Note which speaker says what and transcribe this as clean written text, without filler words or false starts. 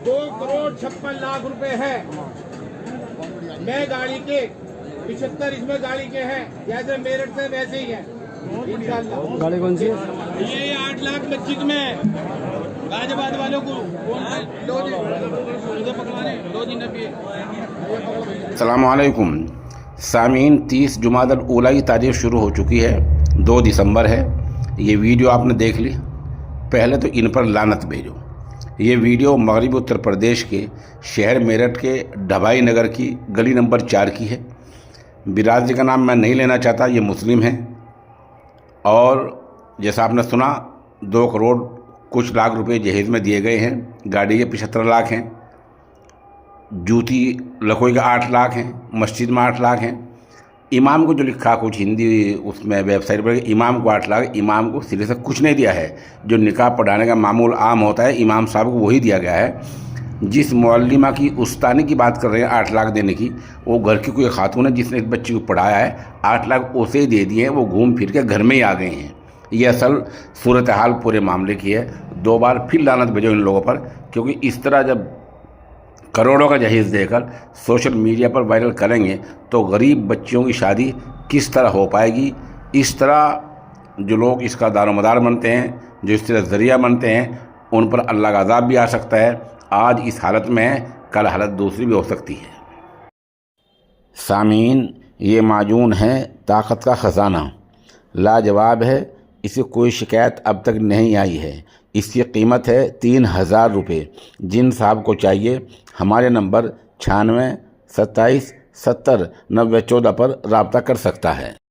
Speaker 1: 2,56,00,000 रुपए है। मैं गाड़ी के 75 इसमें गाड़ी के हैं, जैसे मेरठ से वैसे ही है इंशाल्लाह।
Speaker 2: गाड़ी कौन सी है?
Speaker 1: ये 8 लाख मस्जिद में गाजियाबाद वालों को दो दिन अभी।
Speaker 3: अस्सलामुअलैकुम सामीन, 30 जुमादल ऊला की तारीख शुरू हो चुकी है, 2 दिसंबर है। ये वीडियो आपने देख ली। पहले तो इन पर लानत भेजो। ये वीडियो मगरबी उत्तर प्रदेश के शहर मेरठ के ढबाई नगर की गली नंबर 4 की है। बिरादरी का नाम मैं नहीं लेना चाहता, ये मुस्लिम हैं। और जैसा आपने सुना 2 करोड़ कुछ लाख रुपए जहेज़ में दिए गए हैं। गाड़ी के 75 लाख हैं, जूती लखोई का 8 लाख हैं, मस्जिद में 8 लाख हैं। इमाम को जो लिखा कुछ हिंदी उसमें वेबसाइट पर, इमाम को 8 लाख, इमाम को सिरे से कुछ नहीं दिया है। जो निकाह पढ़ाने का मामूल आम होता है, इमाम साहब को वही दिया गया है। जिस मुअल्लिमा की उस्तानी की बात कर रहे हैं 8 लाख देने की, वो घर की कोई खातून है जिसने इस बच्ची को पढ़ाया है। 8 लाख उसे ही दे दिए हैं, वो घूम फिर के घर में ही आ गए हैं। ये असल सूरत हाल पूरे मामले की है। 2 बार फिर लानत भेजो इन लोगों पर, क्योंकि इस तरह जब करोड़ों का जहेज़ देकर सोशल मीडिया पर वायरल करेंगे तो गरीब बच्चियों की शादी किस तरह हो पाएगी। इस तरह जो लोग इसका दारोमदार बनते हैं, जो इस तरह ज़रिया बनते हैं, उन पर अल्लाह का अज़ाब भी आ सकता है। आज इस हालत में है, कल हालत दूसरी भी हो सकती है। सामीन, ये माजून है ताकत का ख़जाना, लाजवाब है। इसे कोई शिकायत अब तक नहीं आई है। इसकी कीमत है 3,000 रुपये। जिन साहब को चाहिए हमारे नंबर 96 27 70 90 14 पर रब्ता कर सकता है।